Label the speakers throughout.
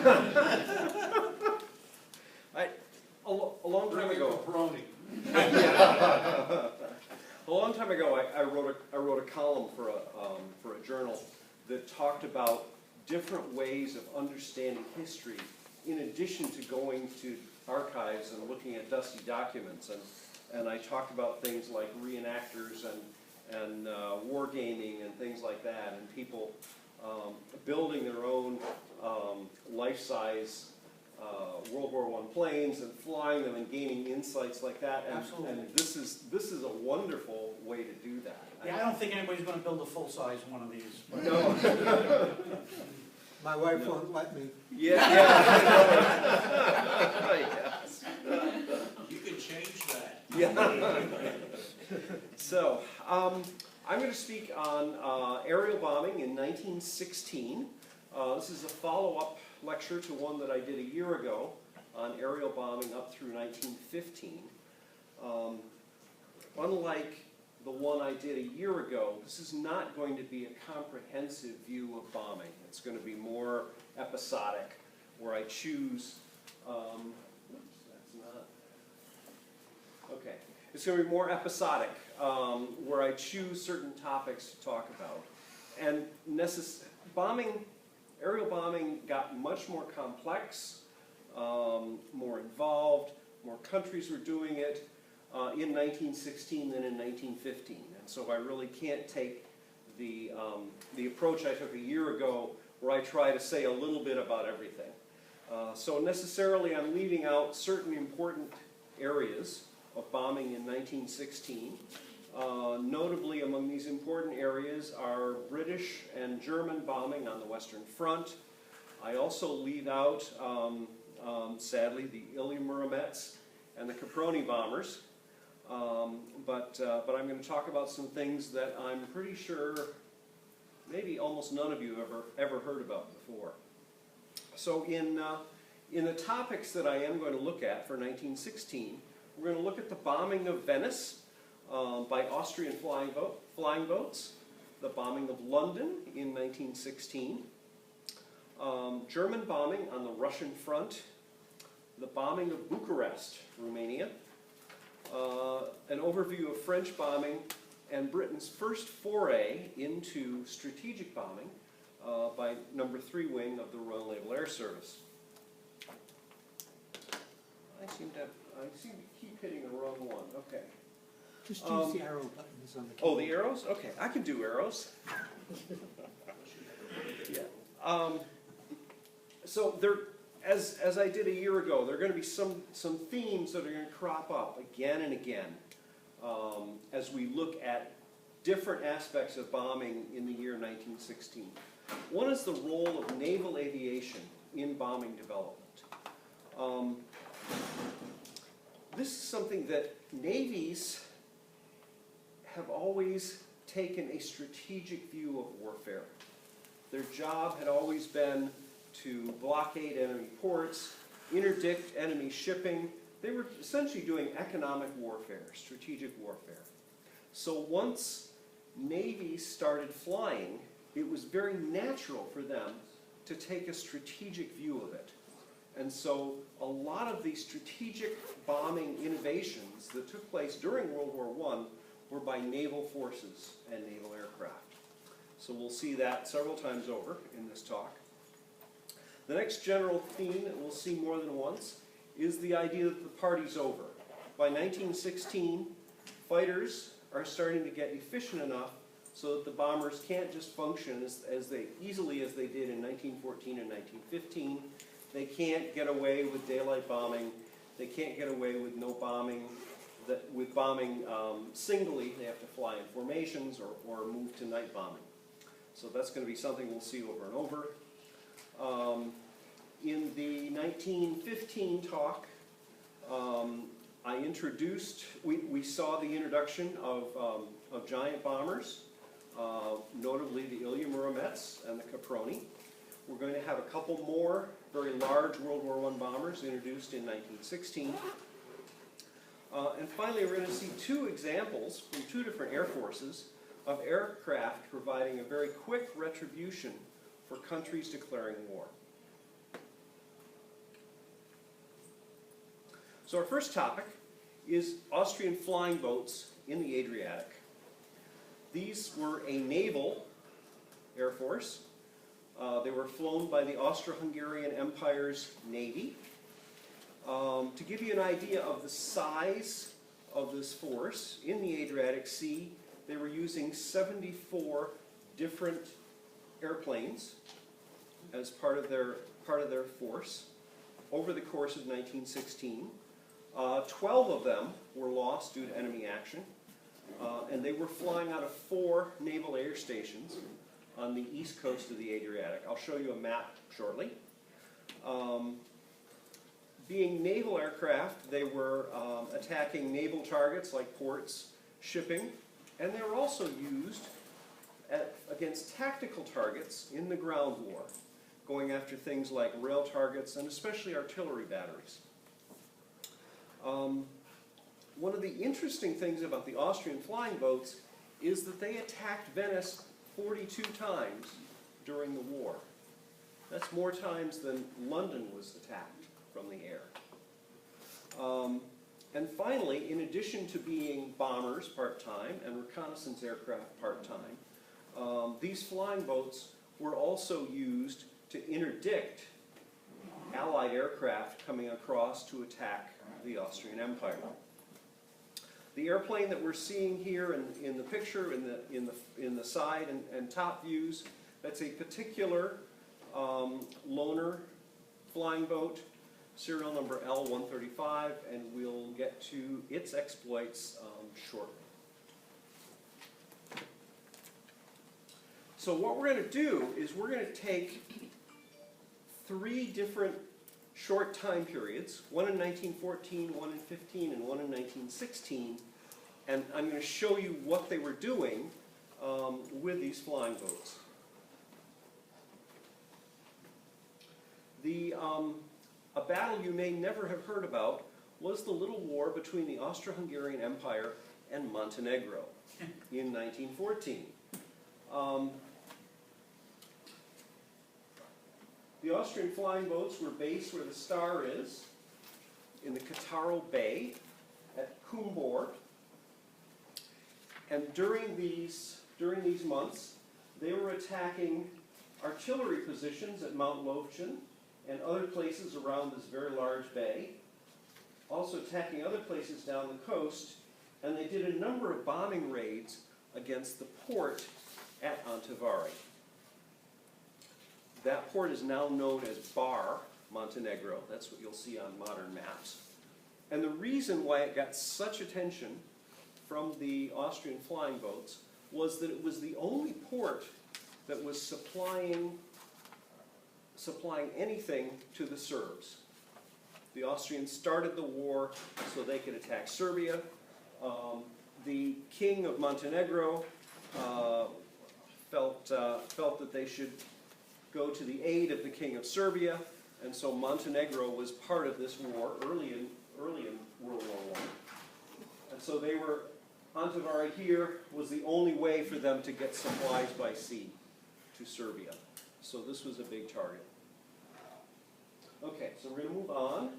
Speaker 1: A long time ago. A long time ago, I wrote a column for a journal that talked about different ways of understanding history, in addition to going to archives and looking at dusty documents. And I talked about things like reenactors and wargaming and things like that, and people building their own life-size World War I planes and flying them and gaining insights like that. And,
Speaker 2: Absolutely.
Speaker 1: And this is a wonderful way to do that.
Speaker 2: Yeah, I don't think anybody's going to build a full-size one of these. But
Speaker 1: No.
Speaker 3: My wife won't let me.
Speaker 1: Yeah. Yes.
Speaker 4: You can change that.
Speaker 1: Yeah. So, I'm going to speak on aerial bombing in 1916. This is a follow-up lecture to one that I did a year ago on aerial bombing up through 1915. Unlike the one I did a year ago, this is not going to be a comprehensive view of bombing. It's going to be more episodic, where I choose, oops, that's not, okay. It's going to be more episodic, where I choose certain topics to talk about. And aerial bombing got much more complex, more involved, more countries were doing it in 1916 than in 1915. And so I really can't take the approach I took a year ago, where I try to say a little bit about everything. So necessarily I'm leaving out certain important areas of bombing in 1916. Notably among these important areas are British and German bombing on the Western Front. I also leave out, sadly, the Ilya-Muromets and the Caproni bombers. But I'm going to talk about some things that I'm pretty sure maybe almost none of you ever heard about before. So in the topics that I am going to look at for 1916, we're going to look at the bombing of Venice by Austrian flying boats, the bombing of London in 1916, German bombing on the Russian front, the bombing of Bucharest, Romania, an overview of French bombing, and Britain's first foray into strategic bombing by No. 3 Wing of the Royal Naval Air Service. I seem to keep hitting the wrong one. Okay.
Speaker 3: Just use the arrow buttons on the keyboard.
Speaker 1: Oh, the arrows? Okay, I can do arrows. Yeah. So there, as I did a year ago, there are going to be some themes that are going to crop up again and again as we look at different aspects of bombing in the year 1916. One is the role of naval aviation in bombing development. This is something that navies have always taken a strategic view of warfare. Their job had always been to blockade enemy ports, interdict enemy shipping. They were essentially doing economic warfare, strategic warfare. So once navies started flying, it was very natural for them to take a strategic view of it. And so a lot of these strategic bombing innovations that took place during World War I were by naval forces and naval aircraft. So we'll see that several times over in this talk. The next general theme that we'll see more than once is the idea that the party's over. By 1916, fighters are starting to get efficient enough so that the bombers can't just function as easily as they did in 1914 and 1915. They can't get away with daylight bombing. They can't get away with no bombing. With bombing singly, they have to fly in formations or move to night bombing. So that's going to be something we'll see over and over. In the 1915 talk, we saw the introduction of giant bombers, notably the Ilya-Muromets and the Caproni. We're going to have a couple more very large World War I bombers introduced in 1916. And finally, we're going to see two examples from two different air forces of aircraft providing a very quick retribution for countries declaring war. So our first topic is Austrian flying boats in the Adriatic. These were a naval air force. They were flown by the Austro-Hungarian Empire's Navy. To give you an idea of the size of this force, in the Adriatic Sea, they were using 74 different airplanes as part of their force over the course of 1916. 12 of them were lost due to enemy action, and they were flying out of 4 naval air stations on the east coast of the Adriatic. I'll show you a map shortly. Being naval aircraft, they were attacking naval targets like ports, shipping, and they were also used against tactical targets in the ground war, going after things like rail targets and especially artillery batteries. One of the interesting things about the Austrian flying boats is that they attacked Venice 42 times during the war. That's more times than London was attacked from the air. And finally, in addition to being bombers part-time and reconnaissance aircraft part-time, these flying boats were also used to interdict Allied aircraft coming across to attack the Austrian Empire. The airplane that we're seeing here in the picture, in the side and top views, that's a particular loaner flying boat, serial number L135, and we'll get to its exploits shortly. So what we're going to do is we're going to take 3 different short time periods, one in 1914, one in 15, and one in 1916, and I'm going to show you what they were doing with these flying boats. A battle you may never have heard about was the little war between the Austro-Hungarian Empire and Montenegro in 1914. The Austrian flying boats were based where the star is, in the Cattaro Bay at Kumbor. And during these months, they were attacking artillery positions at Mount Lothian and other places around this very large bay, also attacking other places down the coast, and they did a number of bombing raids against the port at Antivari. That port is now known as Bar, Montenegro. That's what you'll see on modern maps. And the reason why it got such attention from the Austrian flying boats was that it was the only port that was supplying anything to the Serbs. The Austrians started the war so they could attack Serbia. The king of Montenegro felt that they should go to the aid of the king of Serbia, and so Montenegro was part of this war early in World War I. And so they were, Antivari here was the only way for them to get supplies by sea to Serbia. So this was a big target. Okay, so we're going to move on.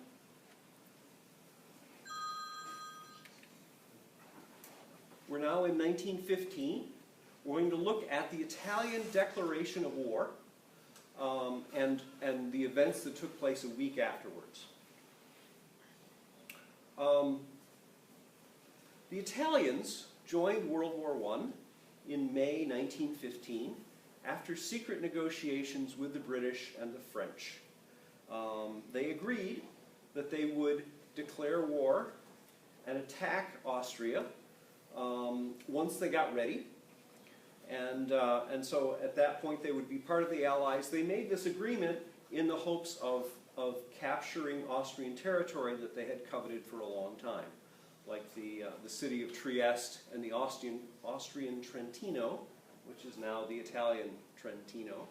Speaker 1: We're now in 1915. We're going to look at the Italian declaration of war and the events that took place a week afterwards. The Italians joined World War I in May 1915 after secret negotiations with the British and the French. They agreed that they would declare war and attack Austria once they got ready. And so at that point they would be part of the Allies. They made this agreement in the hopes of capturing Austrian territory that they had coveted for a long time, like the city of Trieste and the Austrian Trentino, which is now the Italian Trentino,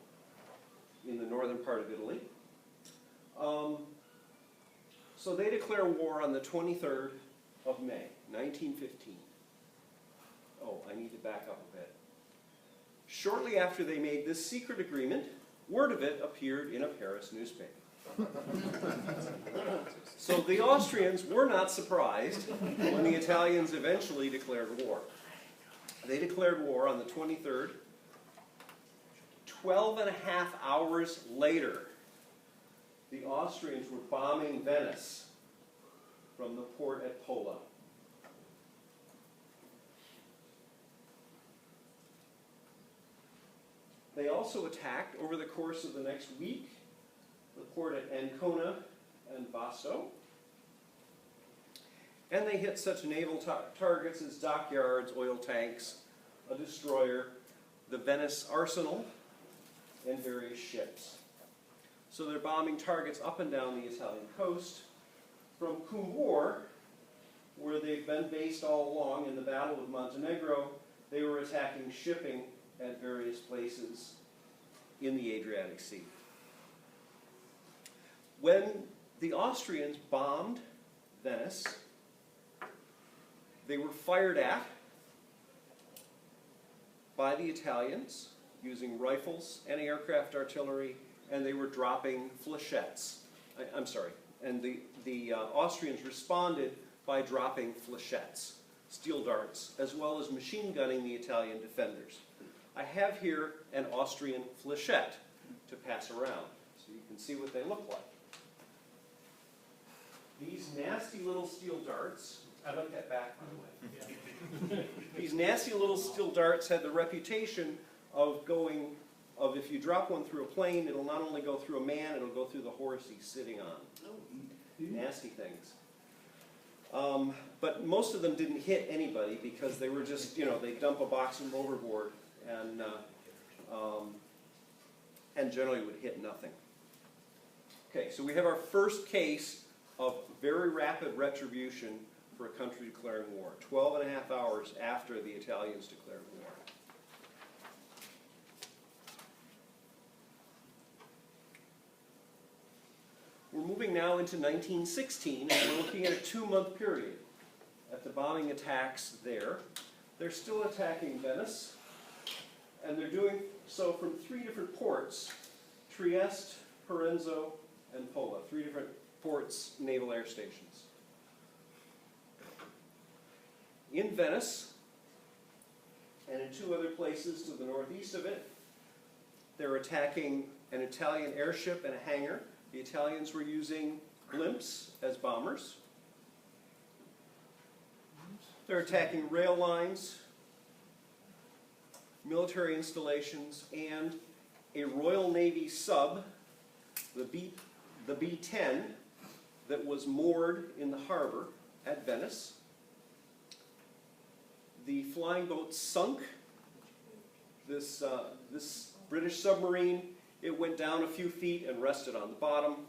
Speaker 1: in the northern part of Italy. So they declare war on the 23rd of May, 1915. Oh, I need to back up a bit. Shortly after they made this secret agreement, word of it appeared in a Paris newspaper. So the Austrians were not surprised when the Italians eventually declared war. They declared war on the 23rd. 12 and a half hours later, the Austrians were bombing Venice from the port at Pola. They also attacked, over the course of the next week, the port at Ancona and Vasto. And they hit such naval targets as dockyards, oil tanks, a destroyer, the Venice arsenal, and various ships. So they're bombing targets up and down the Italian coast. From Cumbor, where they've been based all along in the Battle of Montenegro, they were attacking shipping at various places in the Adriatic Sea. When the Austrians bombed Venice, they were fired at by the Italians using rifles, anti-aircraft artillery, and they were dropping flechettes. And the Austrians responded by dropping flechettes, steel darts, as well as machine gunning the Italian defenders. I have here an Austrian flechette to pass around, so you can see what they look like. These nasty little steel darts, I like that back, by the way. These nasty little steel darts had the reputation of if you drop one through a plane, it'll not only go through a man, it'll go through the horse he's sitting on. Nasty things. But most of them didn't hit anybody because they were just, they dump a box from overboard and generally would hit nothing. Okay, so we have our first case of very rapid retribution for a country declaring war, 12 and a half hours after the Italians declared war. We're moving now into 1916, and we're looking at a 2-month period at the bombing attacks there. They're still attacking Venice, and they're doing so from 3 different ports: Trieste, Parenzo, and Pola. 3 different ports, naval air stations. In Venice, and in 2 other places to the northeast of it, they're attacking an Italian airship and a hangar. The Italians were using blimps as bombers. They're attacking rail lines, military installations, and a Royal Navy sub, the B-10, that was moored in the harbor at Venice. The flying boat sunk. This British submarine, it went down a few feet and rested on the bottom.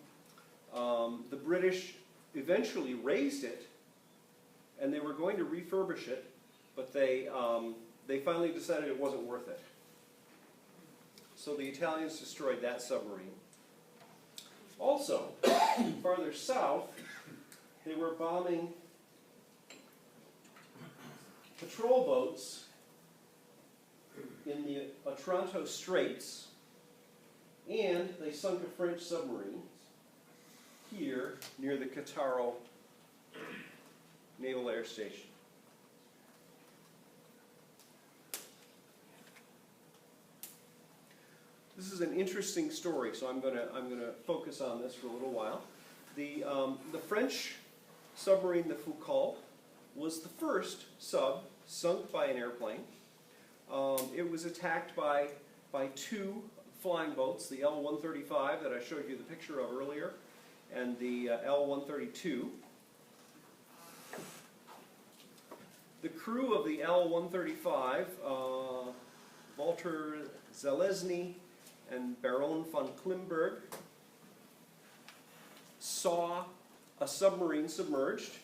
Speaker 1: The British eventually raised it, and they were going to refurbish it, but they finally decided it wasn't worth it. So the Italians destroyed that submarine. Also, farther south, they were bombing patrol boats in the Otranto Straits, and they sunk a French submarine here near the Cattaro Naval Air Station. This is an interesting story, so I'm going to focus on this for a little while. The French submarine, the Foucault, was the first sub sunk by an airplane. It was attacked by 2 flying boats, the L-135 that I showed you the picture of earlier, and the L-132. The crew of the L-135, Walter Zalesny and Baron von Klimberg, saw a submarine submerged.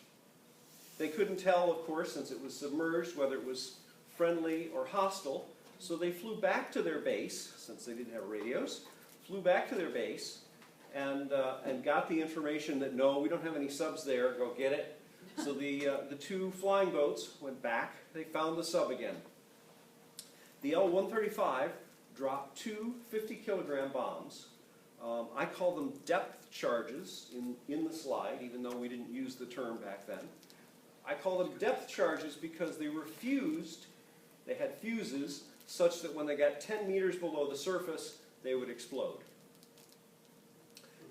Speaker 1: They couldn't tell, of course, since it was submerged, whether it was friendly or hostile, so they flew back to their base, since they didn't have radios, flew back to their base and got the information that, no, we don't have any subs there, go get it. So the 2 flying boats went back, they found the sub again. The L-135 dropped 2 50-kilogram bombs I call them depth charges in the slide, even though we didn't use the term back then. I call them depth charges because they were fused, they had fuses, such that when they got 10 meters below the surface, they would explode.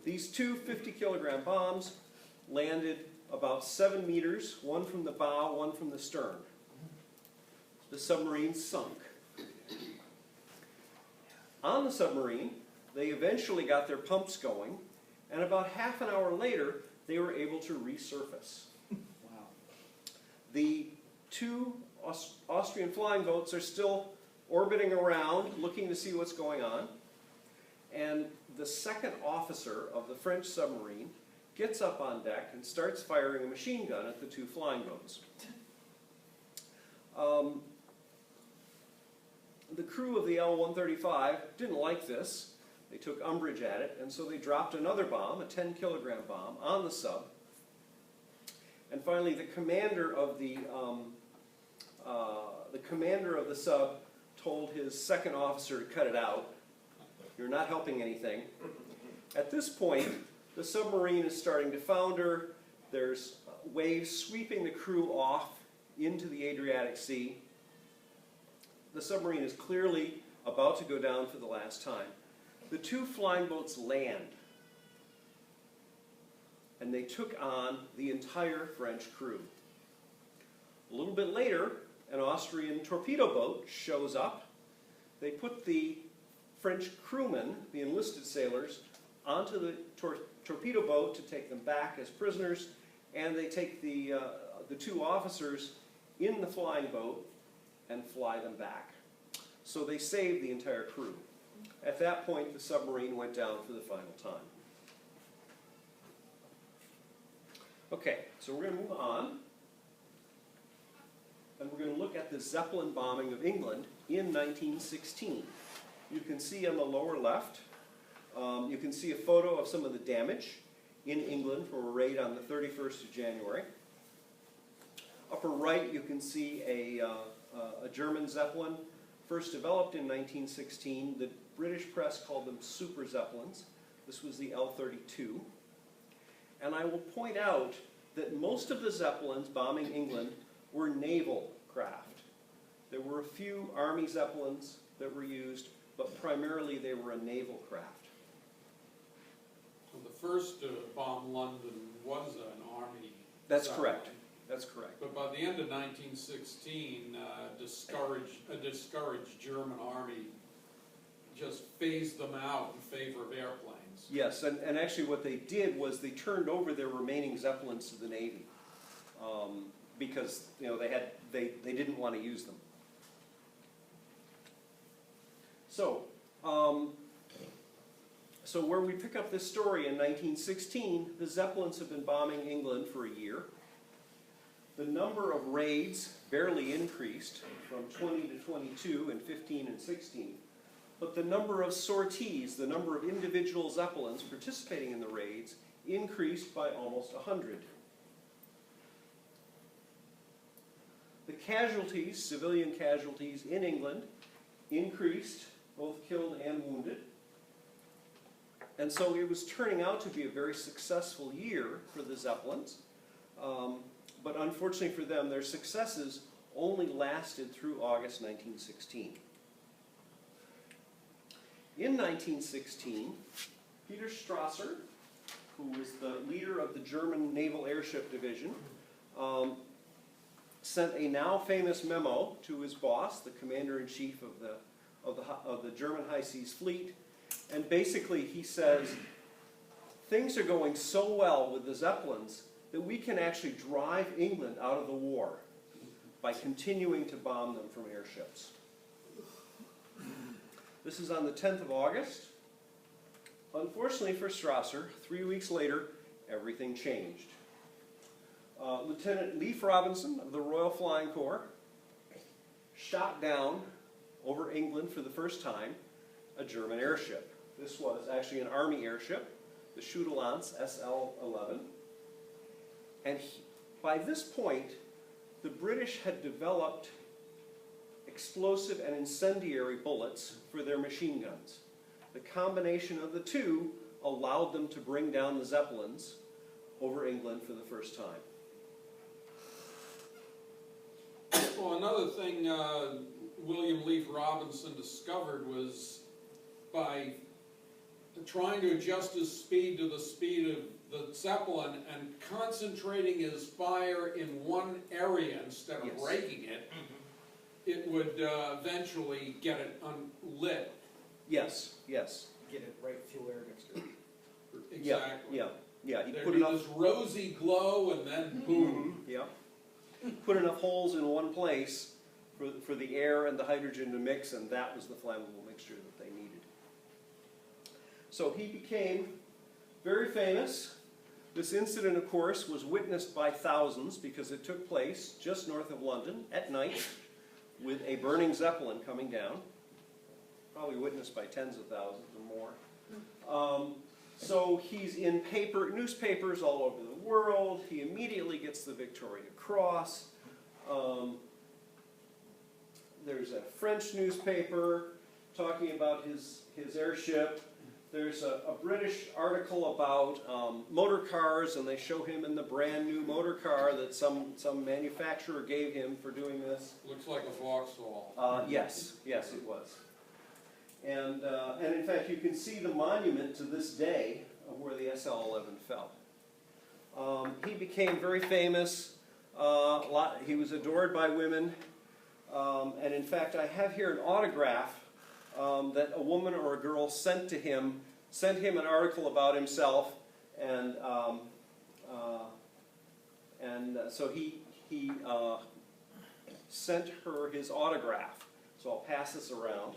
Speaker 1: These two 50-kilogram bombs landed about 7 meters, one from the bow, one from the stern. The submarine sunk. On the submarine, they eventually got their pumps going, and about half an hour later, they were able to resurface.
Speaker 2: Wow.
Speaker 1: The two Austrian flying boats are still orbiting around, looking to see what's going on, and the second officer of the French submarine gets up on deck and starts firing a machine gun at the two flying boats. The crew of the L-135 didn't like this. They took umbrage at it, and so they dropped another bomb, a 10-kilogram bomb, on the sub. And finally, the commander of the sub told his second officer to cut it out. You're not helping anything. At this point, the submarine is starting to founder. There's waves sweeping the crew off into the Adriatic Sea. The submarine is clearly about to go down for the last time. The two flying boats land, and they took on the entire French crew. A little bit later, an Austrian torpedo boat shows up. They put the French crewmen, the enlisted sailors, onto the torpedo boat to take them back as prisoners, and they take the two officers in the flying boat and fly them back. So they saved the entire crew. At that point, the submarine went down for the final time. Okay, so we're going to move on, and we're going to look at the Zeppelin bombing of England in 1916. You can see on the lower left, you can see a photo of some of the damage in England from a raid on the 31st of January. Upper right, you can see a German Zeppelin, first developed in 1916. The British press called them Super Zeppelins. This was the L-32. And I will point out that most of the Zeppelins bombing England were naval craft. There were a few Army Zeppelins that were used, but primarily they were a naval craft.
Speaker 5: So the first bomb London was an Army.
Speaker 1: That's
Speaker 5: Zeppelin.
Speaker 1: correct. That's correct.
Speaker 5: But by the end of 1916, a discouraged German army just phased them out in favor of airplanes.
Speaker 1: Yes, and actually what they did was they turned over their remaining Zeppelins to the Navy because they didn't want to use them. So where we pick up this story in 1916, the Zeppelins have been bombing England for a year. The number of raids barely increased from 20 to 22 in 15 and 16. But the number of sorties, the number of individual Zeppelins participating in the raids, increased by almost 100. The casualties, civilian casualties in England, increased, both killed and wounded. And so it was turning out to be a very successful year for the Zeppelins. But unfortunately for them, their successes only lasted through August 1916. In 1916, Peter Strasser, who was the leader of the German Naval Airship Division, sent a now famous memo to his boss, the commander-in-chief of the German High Seas Fleet, and basically he says, things are going so well with the Zeppelins that we can actually drive England out of the war by continuing to bomb them from airships. This is on the 10th of August. Unfortunately for Strasser, 3 weeks later, everything changed. Lieutenant Leif Robinson of the Royal Flying Corps shot down over England for the first time a German airship. This was actually an Army airship, the Schütte-Lanz SL-11. And by this point, the British had developed explosive and incendiary bullets for their machine guns. The combination of the two allowed them to bring down the Zeppelins over England for the first time.
Speaker 5: Well, another thing William Leaf Robinson discovered was by trying to adjust his speed to the speed of the Zeppelin and concentrating his fire in one area instead of
Speaker 1: Yes.
Speaker 5: raking it, it would eventually get it unlit.
Speaker 1: Yes, yes.
Speaker 2: Get it right fuel air mixture.
Speaker 5: Exactly.
Speaker 1: Yeah, he
Speaker 5: There'd
Speaker 1: put
Speaker 5: be
Speaker 1: enough,
Speaker 5: this rosy glow and then boom.
Speaker 1: yeah. Put enough holes in one place for the air and the hydrogen to mix, and that was the flammable mixture that they needed. So he became very famous. This incident, of course, was witnessed by thousands because it took place just north of London at night with a burning Zeppelin coming down. Probably witnessed by tens of thousands or more. So he's in newspapers all over the world. He immediately gets the Victoria Cross. There's a French newspaper talking about his airship. There's a British article about motor cars, and they show him in the brand new motor car that some manufacturer gave him for doing this.
Speaker 5: Looks like a Vauxhall.
Speaker 1: Yes, it was. And in fact, you can see the monument to this day of where the SL-11 fell. He became very famous. He was adored by women. And in fact, I have here an autograph that a woman or a girl sent him an article about himself, and so he sent her his autograph. So I'll pass this around.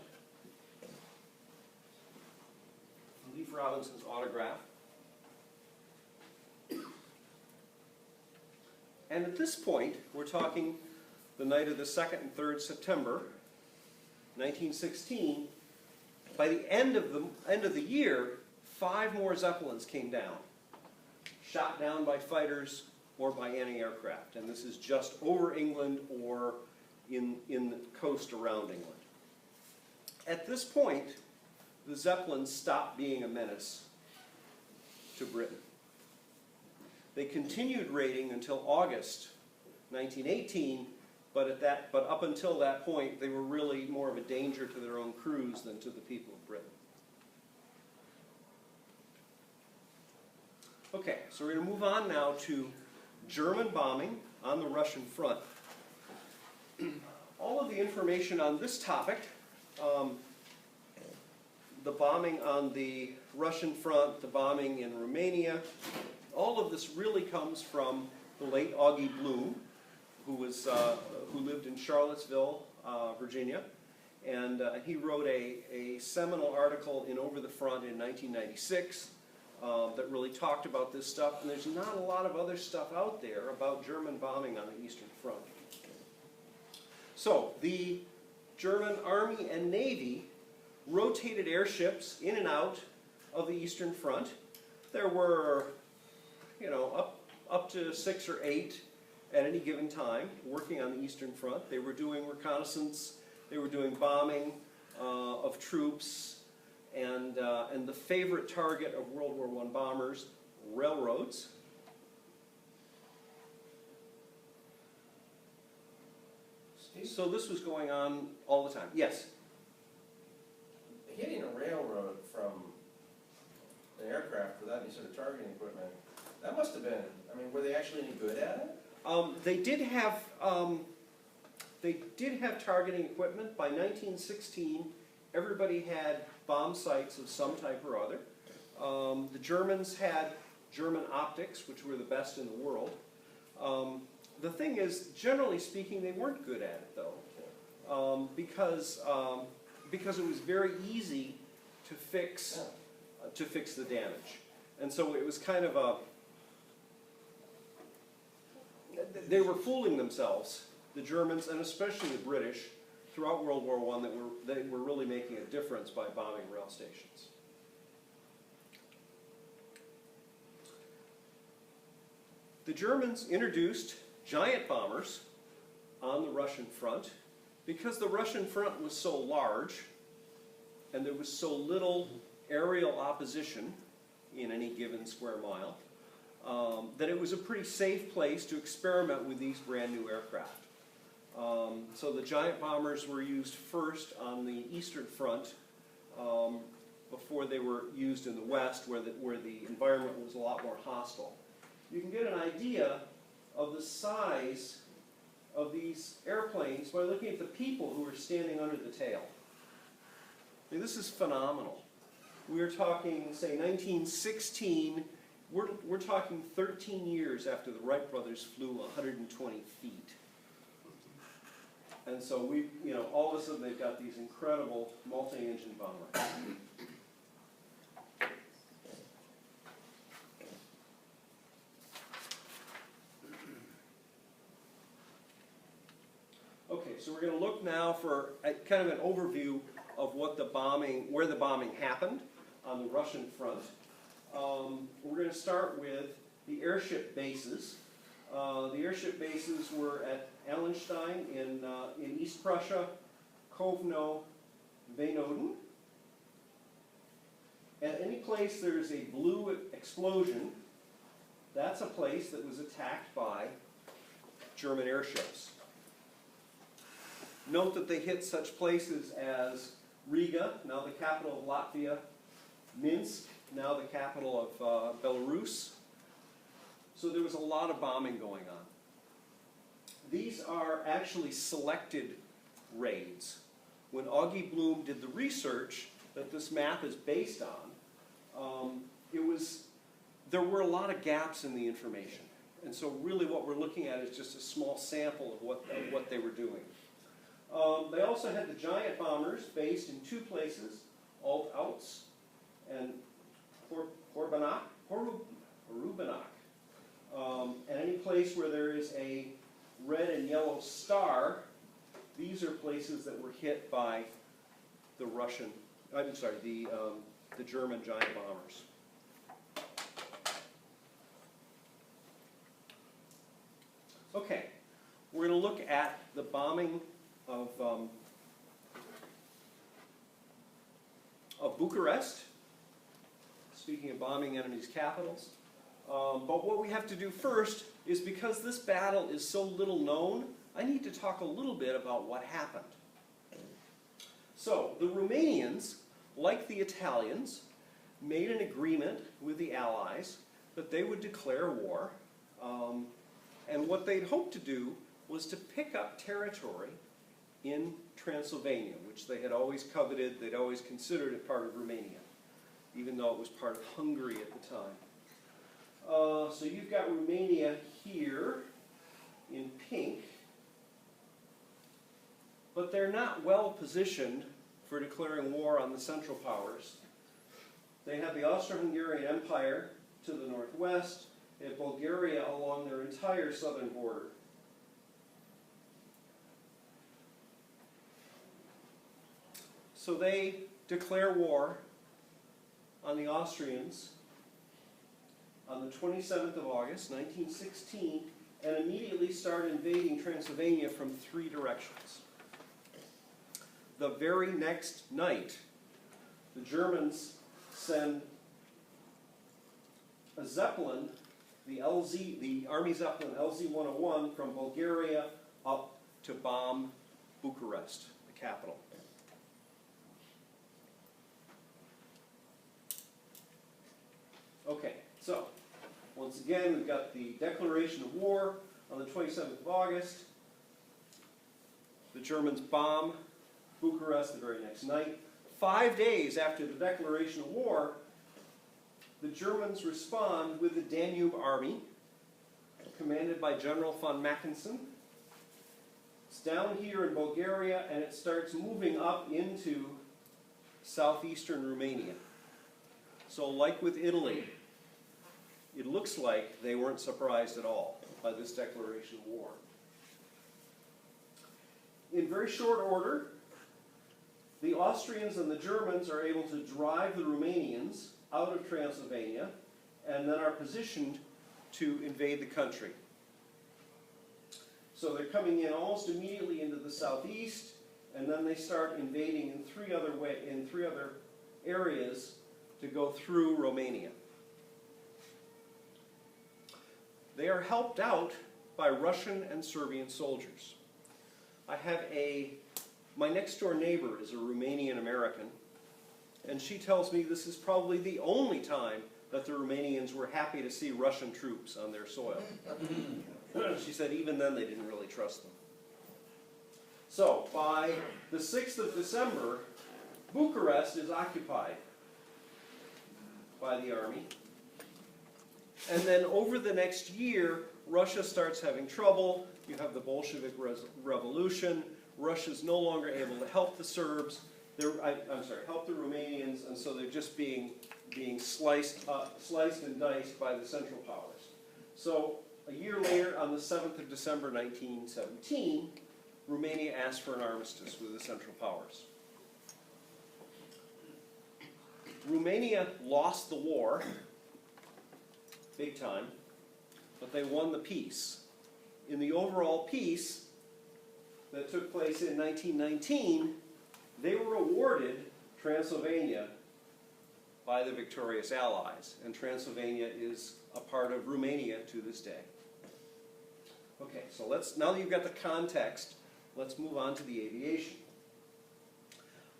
Speaker 1: Leif Robinson's autograph. And at this point, we're talking the night of the 2nd and 3rd September, 1916. By the end of the year, 5 more Zeppelins came down, shot down by fighters or by anti-aircraft. And this is just over England or in the coast around England. At this point, the Zeppelins stopped being a menace to Britain. They continued raiding until August 1918, but up until that point, they were really more of a danger to their own crews than to the people of Britain. Okay, so we're going to move on now to German bombing on the Russian front. All of the information on this topic, the bombing on the Russian front, the bombing in Romania, all of this really comes from the late Augie Bloom, who lived in Charlottesville, Virginia, and he wrote a seminal article in Over the Front in 1996 that really talked about this stuff, and there's not a lot of other stuff out there about German bombing on the Eastern Front. So the German Army and Navy rotated airships in and out of the Eastern Front. There were, up to 6 or 8 at any given time working on the Eastern Front. They were doing reconnaissance, they were doing bombing of troops, and the favorite target of World War I bombers, railroads.
Speaker 6: Steve,
Speaker 1: So this was going on all the time. Yes?
Speaker 6: hitting a railroad from an aircraft without any sort of targeting equipment, that must have been, were they actually any good at it?
Speaker 1: They did have targeting equipment. By 1916, everybody had bomb sights of some type or other. The Germans had German optics, which were the best in the world. The thing is, generally speaking, they weren't good at it, though, because it was very easy to fix the damage, and so it was kind of a. They were fooling themselves, the Germans and especially the British, throughout World War I, that they were really making a difference by bombing rail stations. The Germans introduced giant bombers on the Russian front because the Russian front was so large and there was so little aerial opposition in any given square mile, that it was a pretty safe place to experiment with these brand new aircraft. So the giant bombers were used first on the Eastern Front before they were used in the West, where the environment was a lot more hostile. You can get an idea of the size of these airplanes by looking at the people who are standing under the tail. I mean, this is phenomenal. We're talking, say, 1916. We're talking 13 years after the Wright brothers flew 120 feet. And so all of a sudden they've got these incredible multi-engine bombers. Okay, so we're going to look now for kind of an overview of where the bombing happened on the Russian front. We're going to start with the airship bases. The airship bases were at Allenstein in East Prussia, Kovno, Venoden. At any place there's a blue explosion, that's a place that was attacked by German airships. Note that they hit such places as Riga, now the capital of Latvia, Minsk, now the capital of Belarus. So there was a lot of bombing going on. These are actually selected raids. When Augie Bloom did the research that this map is based on, there were a lot of gaps in the information. And so really what we're looking at is just a small sample of what they were doing. They also had the giant bombers based in two places, Alt-Outs and Horubinac. And any place where there is a red and yellow star, these are places that were hit by the German giant bombers. Okay, we're going to look at the bombing of Bucharest. Speaking of bombing enemies' capitals. But what we have to do first is, because this battle is so little known, I need to talk a little bit about what happened. So, the Romanians, like the Italians, made an agreement with the Allies that they would declare war. And what they'd hoped to do was to pick up territory in Transylvania, which they had always coveted, they'd always considered it part of Romania, even though it was part of Hungary at the time. So you've got Romania here in pink, but they're not well positioned for declaring war on the Central Powers. They have the Austro-Hungarian Empire to the northwest, they have Bulgaria along their entire southern border. So they declare war on the Austrians on the 27th of August, 1916, and immediately start invading Transylvania from three directions. The very next night, the Germans send a Zeppelin, the Army Zeppelin LZ-101, from Bulgaria up to bomb Bucharest, the capital. Okay, so once again, we've got the declaration of war on the 27th of August. The Germans bomb Bucharest the very next night. 5 days after the declaration of war, the Germans respond with the Danube Army, commanded by General von Mackensen. It's down here in Bulgaria, and it starts moving up into southeastern Romania. So like with Italy, it looks like they weren't surprised at all by this declaration of war. In very short order, the Austrians and the Germans are able to drive the Romanians out of Transylvania and then are positioned to invade the country. So they're coming in almost immediately into the southeast, and then they start invading in three other areas to go through Romania. They are helped out by Russian and Serbian soldiers. I have my next door neighbor is a Romanian American, and she tells me this is probably the only time that the Romanians were happy to see Russian troops on their soil. She said even then they didn't really trust them. So by the 6th of December, Bucharest is occupied by the army. And then over the next year, Russia starts having trouble. You have the Bolshevik Revolution. Russia's no longer able to help the Serbs. Help the Romanians, and so they're just being sliced and diced by the Central Powers. So a year later, on the 7th of December 1917, Romania asked for an armistice with the Central Powers. Romania lost the war, big time, but they won the peace. In the overall peace that took place in 1919, they were awarded Transylvania by the victorious Allies, and Transylvania is a part of Romania to this day. Okay, so now that you've got the context, let's move on to the aviation.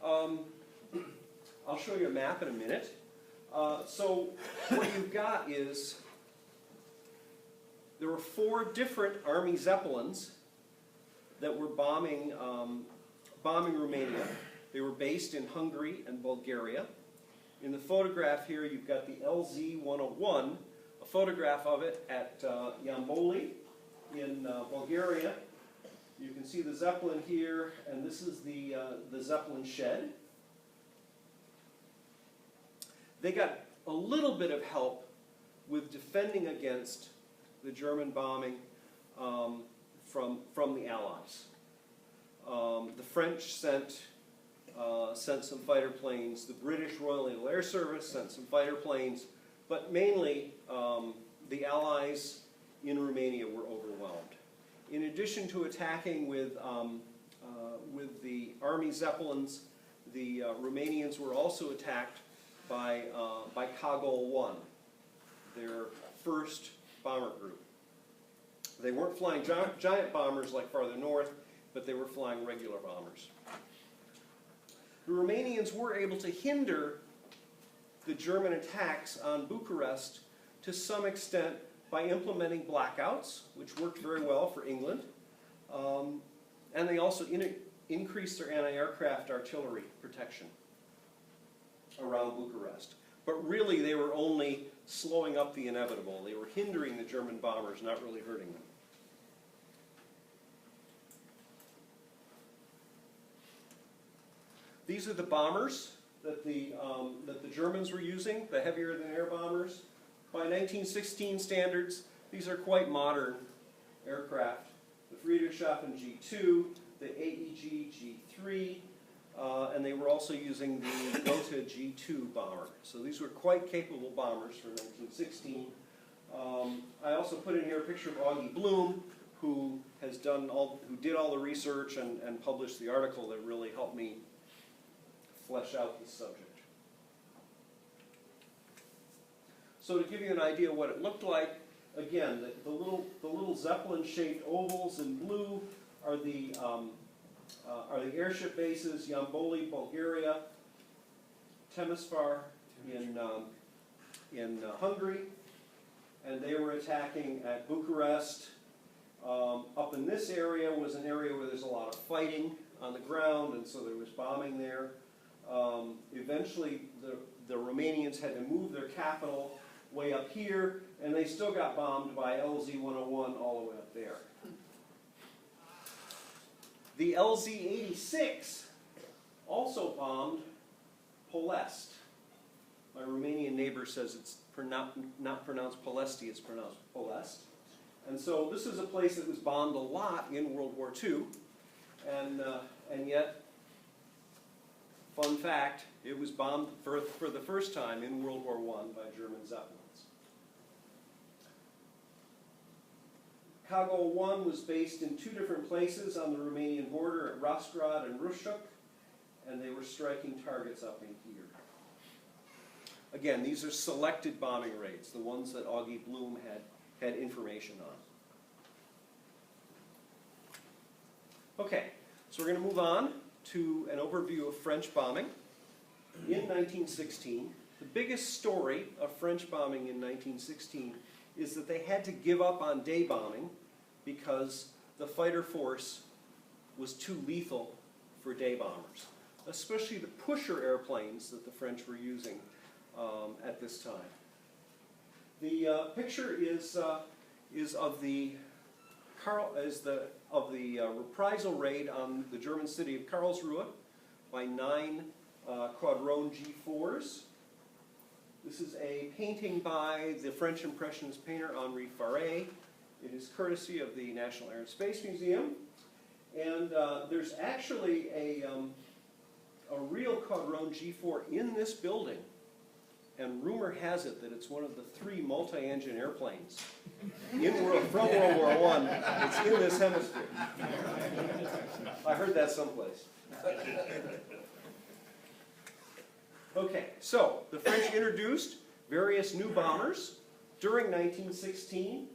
Speaker 1: I'll show you a map in a minute. So what you've got is there were 4 different Army Zeppelins that were bombing Romania. They were based in Hungary and Bulgaria. In the photograph here, you've got the LZ-101, a photograph of it at Yamboli in Bulgaria. You can see the Zeppelin here, and this is the Zeppelin shed. They got a little bit of help with defending against the German bombing from the Allies. The French sent some fighter planes. The British Royal Naval Air Service sent some fighter planes, but mainly the Allies in Romania were overwhelmed. In addition to attacking with the Army Zeppelins, the Romanians were also attacked by Kagol 1, their first bomber group. They weren't flying giant bombers like farther north, but they were flying regular bombers. The Romanians were able to hinder the German attacks on Bucharest to some extent by implementing blackouts, which worked very well for England, and they also increased their anti-aircraft artillery protection around Bucharest. But really, they were only slowing up the inevitable. They were hindering the German bombers, not really hurting them. These are the bombers that the Germans were using, the heavier-than-air bombers. By 1916 standards, these are quite modern aircraft. The Friedrichshafen G2, the AEG G3, and they were also using the Gotha G2 bomber. So these were quite capable bombers for 1916. I also put in here a picture of Augie Bloom, who did all the research and published the article that really helped me flesh out this subject. So to give you an idea of what it looked like, again, the little Zeppelin-shaped ovals in blue are the airship bases: Yamboli, Bulgaria, Timisoara in Hungary, and they were attacking at Bucharest. Up in this area was an area where there's a lot of fighting on the ground, and so there was bombing there. Eventually, the Romanians had to move their capital way up here, and they still got bombed by LZ-101 all the way up there. The LZ-86 also bombed Polest. My Romanian neighbor says it's not pronounced Polesti, it's pronounced Polest. And so this is a place that was bombed a lot in World War II, and yet, fun fact, it was bombed for the first time in World War I by German Zeppelins. Cargo 1 was based in 2 different places on the Romanian border at Rasgrad and Rushuk, and they were striking targets up in here. Again, these are selected bombing raids, the ones that Augie Bloom had information on. Okay, so we're going to move on to an overview of French bombing. In 1916, the biggest story of French bombing in 1916 is that they had to give up on day bombing because the fighter force was too lethal for day bombers, especially the pusher airplanes that the French were using at this time. The picture is of the reprisal raid on the German city of Karlsruhe by 9 Quadrone G4s. This is a painting by the French Impressionist painter Henri Faré. It is courtesy of the National Air and Space Museum. And there's actually a real Quadrone G4 in this building. And rumor has it that it's one of the 3 multi-engine airplanes from World War I. It's in this hemisphere. I heard that someplace. Okay, so the French introduced various new bombers. During 1916,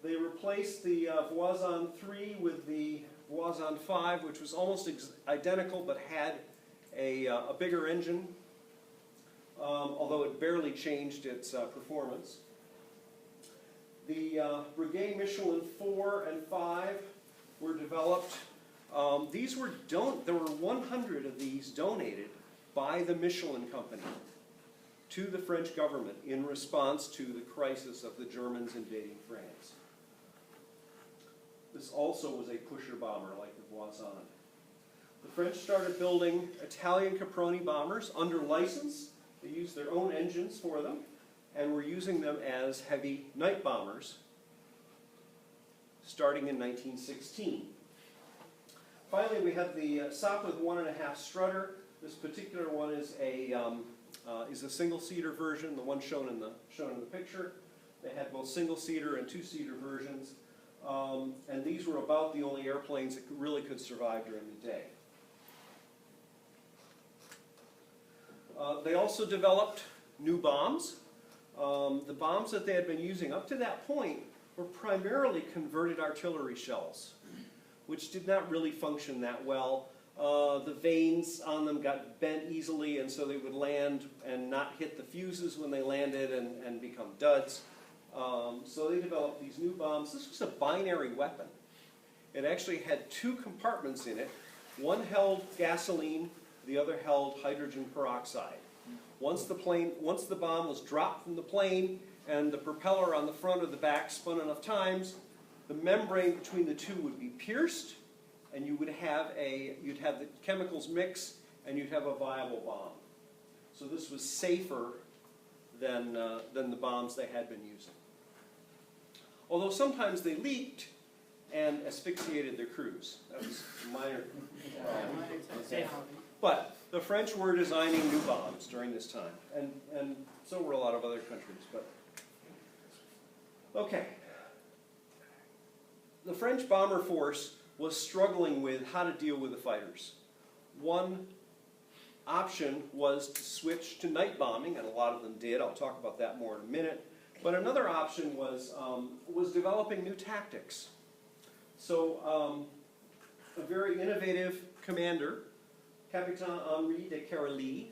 Speaker 1: they replaced the Voisin 3 with the Voisin 5, which was almost identical but had a bigger engine, although it barely changed its performance. The Brigade Michelin 4 and 5 were developed. There were 100 of these donated by the Michelin Company to the French government in response to the crisis of the Germans invading France. This also was a pusher bomber like the Voisin. The French started building Italian Caproni bombers under license. They used their own engines for them and were using them as heavy night bombers starting in 1916. Finally, we have the Sopwith 1.5 strutter. This particular one is a single-seater version, the one shown in the picture. They had both single-seater and 2-seater versions, and these were about the only airplanes that really could survive during the day. They also developed new bombs. The bombs that they had been using up to that point were primarily converted artillery shells, which did not really function that well. The vanes on them got bent easily, and so they would land and not hit the fuses when they landed and become duds. So they developed these new bombs. This was a binary weapon. It actually had 2 compartments in it. One held gasoline, the other held hydrogen peroxide. Once the bomb was dropped from the plane and the propeller on the front or the back spun enough times, the membrane between the 2 would be pierced, and you'd have the chemicals mix, and you'd have a viable bomb. So this was safer than the bombs they had been using. Although sometimes they leaked and asphyxiated their crews. That was minor. But the French were designing new bombs during this time, and so were a lot of other countries. But okay, the French bomber force was struggling with how to deal with the fighters. One option was to switch to night bombing, and a lot of them did. I'll talk about that more in a minute. But another option was developing new tactics. So a very innovative commander, Capitaine Henri de Caralie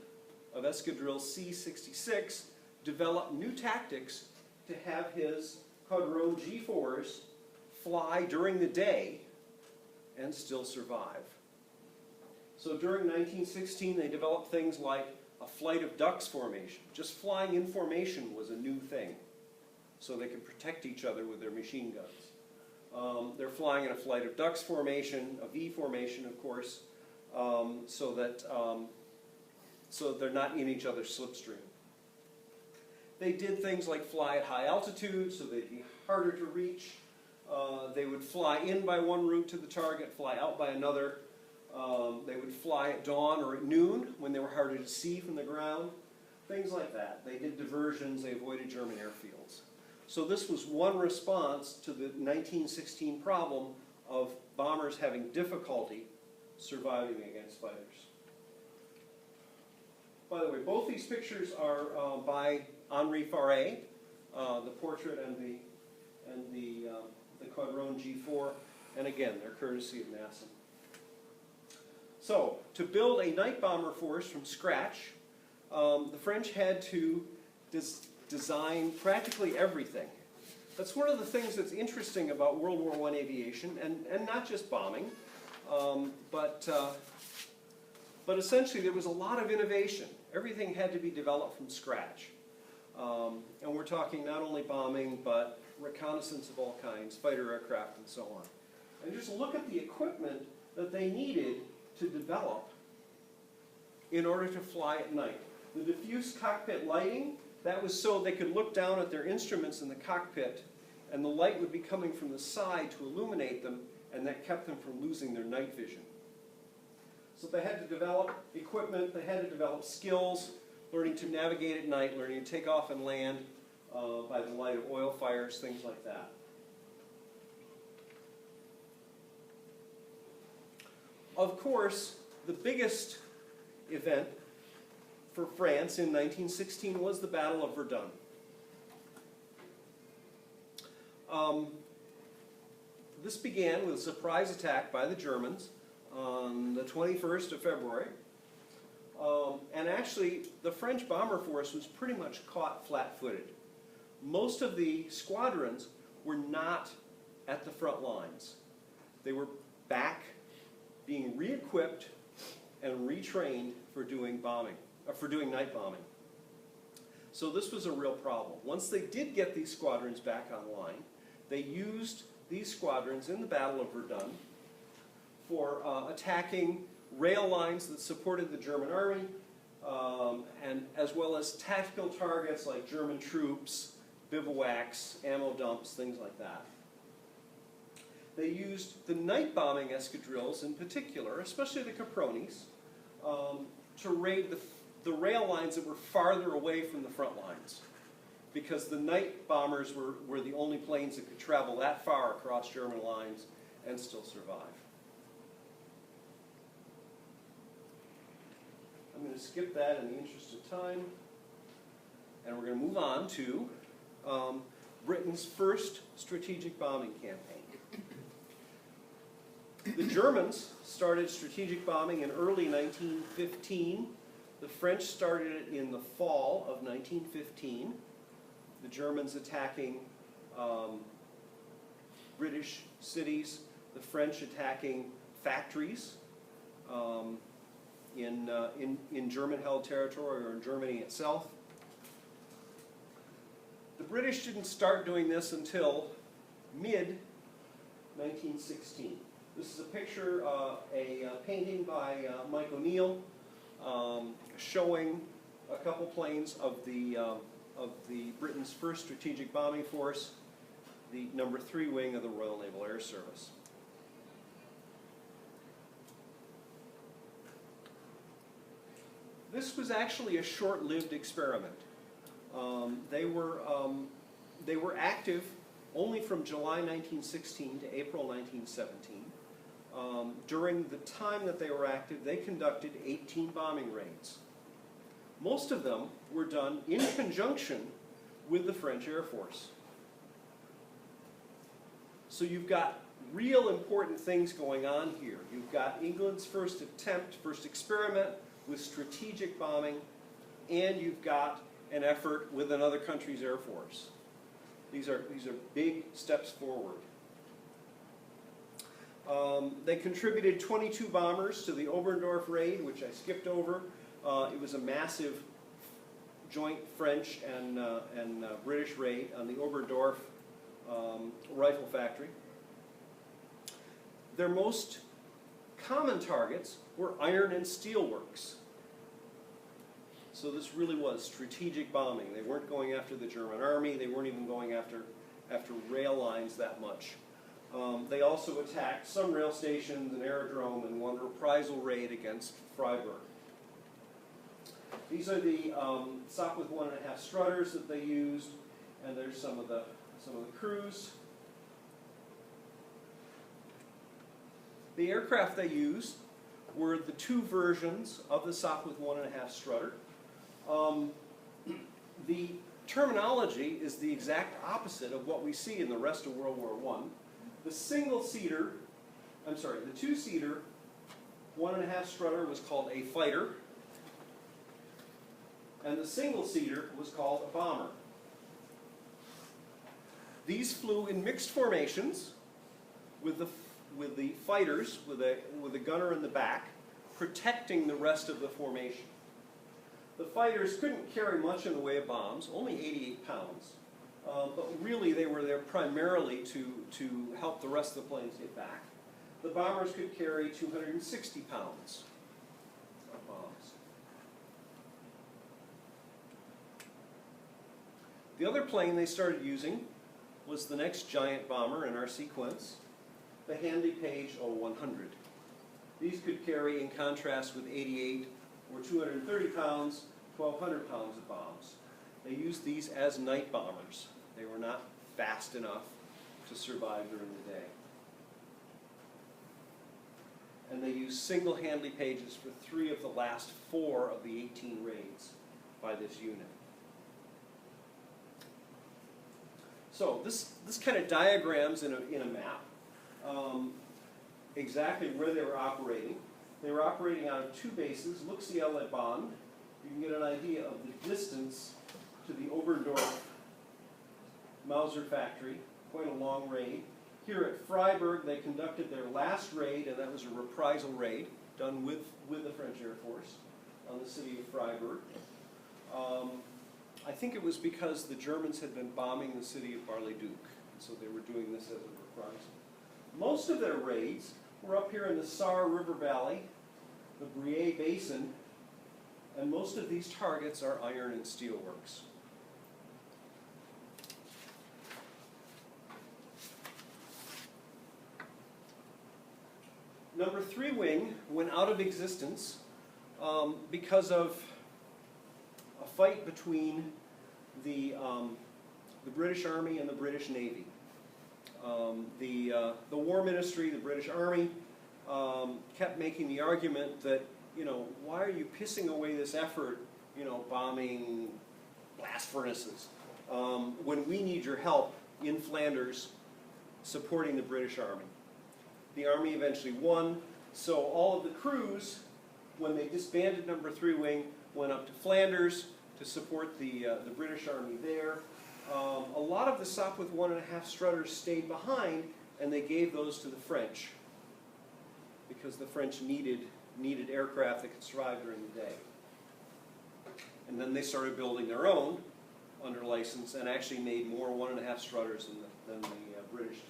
Speaker 1: of Escadrille C-66, developed new tactics to have his Quadrone G4s fly during the day and still survive. So during 1916, they developed things like a flight of ducks formation. Just flying in formation was a new thing, so they could protect each other with their machine guns. They're flying in a flight of ducks formation, a V formation, of course, so they're not in each other's slipstream. They did things like fly at high altitude, so they'd be harder to reach. They would fly in by one route to the target, fly out by another. They would fly at dawn or at noon when they were harder to see from the ground. Things like that. They did diversions. They avoided German airfields. So this was one response to the 1916 problem of bombers having difficulty surviving against fighters. By the way, both these pictures are by Henri Faré, the portrait and the Quadrone G4, and again, they're courtesy of NASA. So, to build a night bomber force from scratch, the French had to design practically everything. That's one of the things that's interesting about World War I aviation, and not just bombing, but essentially there was a lot of innovation. Everything had to be developed from scratch. And we're talking not only bombing, but reconnaissance of all kinds, fighter aircraft, and so on. And just look at the equipment that they needed to develop in order to fly at night. The diffuse cockpit lighting, that was so they could look down at their instruments in the cockpit, and the light would be coming from the side to illuminate them, and that kept them from losing their night vision. So they had to develop equipment, they had to develop skills, learning to navigate at night, learning to take off and land by the light of oil fires, things like that. Of course, the biggest event for France in 1916 was the Battle of Verdun. This began with a surprise attack by the Germans on the 21st of February. And actually, the French bomber force was pretty much caught flat-footed. Most of the squadrons were not at the front lines. They were back, being re-equipped and retrained for doing night bombing. So this was a real problem. Once they did get these squadrons back online, they used these squadrons in the Battle of Verdun for attacking rail lines that supported the German army, and as well as tactical targets like German troops, bivouacs, ammo dumps, things like that. They used the night bombing escadrilles in particular, especially the Capronis, to raid the rail lines that were farther away from the front lines, because the night bombers were the only planes that could travel that far across German lines and still survive. I'm going to skip that in the interest of time, and we're going to move on to Britain's first strategic bombing campaign. The Germans started strategic bombing in early 1915. The French started it in the fall of 1915. The Germans attacking British cities, the French attacking factories in German-held territory or in Germany itself. The British didn't start doing this until mid-1916. This is a picture, a painting by Mike O'Neill, showing a couple planes of the Britain's first strategic bombing force, the No. 3 wing of the Royal Naval Air Service. This was actually a short-lived experiment. They were active only from July 1916 to April 1917. During the time that they were active, they conducted 18 bombing raids. Most of them were done in conjunction with the French Air Force. So you've got real important things going on here. You've got England's first attempt, first experiment with strategic bombing, and you've got an effort with another country's Air Force. These are big steps forward. They contributed 22 bombers to the Oberndorf raid, which I skipped over. It was a massive joint French and British raid on the Oberndorf rifle factory. Their most common targets were iron and steel works. So this really was strategic bombing. They weren't going after the German army. They weren't even going after rail lines that much. They also attacked some rail stations, an aerodrome, and one reprisal raid against Freiburg. These are the Sopwith 1.5 strutters that they used, and there's some of the some of the crews. The aircraft they used were the two versions of the Sopwith 1.5 strutter. The terminology is the exact opposite of what we see in the rest of World War I. The two-seater 1.5 strutter was called a fighter, and the single-seater was called a bomber. These flew in mixed formations with the fighters, with a gunner in the back, protecting the rest of the formation. The fighters couldn't carry much in the way of bombs, only 88 pounds, but really they were there primarily to help the rest of the planes get back. The bombers could carry 260 pounds of bombs. The other plane they started using was the next giant bomber in our sequence, the Handley Page 0100. These could carry, in contrast with 88 or 230 pounds, 1,200 pounds of bombs. They used these as night bombers. They were not fast enough to survive during the day. And they used single Handley Pages for 3 of the last 4 of the 18 raids by this unit. So this kind of diagrams in a map exactly where they were operating. They were operating out of 2 bases, Luxiel at Bonn. You can get an idea of the distance to the Oberndorf Mauser factory, quite a long raid. Here at Freiburg, they conducted their last raid, and that was a reprisal raid done with the French Air Force on the city of Freiburg. I think it was because the Germans had been bombing the city of Bar-le-Duc, so they were doing this as a reprisal. Most of their raids were up here in the Saar River Valley, the Brie Basin, and most of these targets are iron and steel works. Number 3 wing went out of existence because of a fight between the British Army and the British Navy. The War Ministry, the British Army, kept making the argument that, why are you pissing away this effort, bombing blast furnaces, when we need your help in Flanders supporting the British Army. The Army eventually won, so all of the crews, when they disbanded number 3 wing, went up to Flanders to support the British Army there. A lot of the Sopwith 1.5 strutters stayed behind, and they gave those to the French because the French needed aircraft that could survive during the day. And then they started building their own under license and actually made more 1.5 strutters than the British did.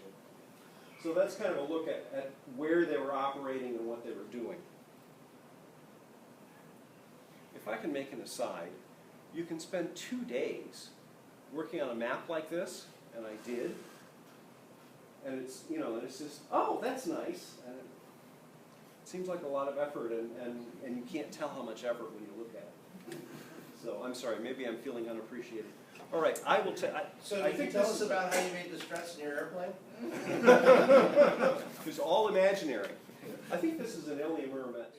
Speaker 1: So that's kind of a look at where they were operating and what they were doing. If I can make an aside, you can spend 2 days working on a map like this, and I did, and it's, it's just, oh, that's nice, and it seems like a lot of effort, and you can't tell how much effort when you look at it. So I'm sorry, maybe I'm feeling unappreciated. All right, I will tell.
Speaker 6: So can you tell us about how you made the struts in your airplane?
Speaker 1: It's all imaginary. I think this is an Ilium Murmet.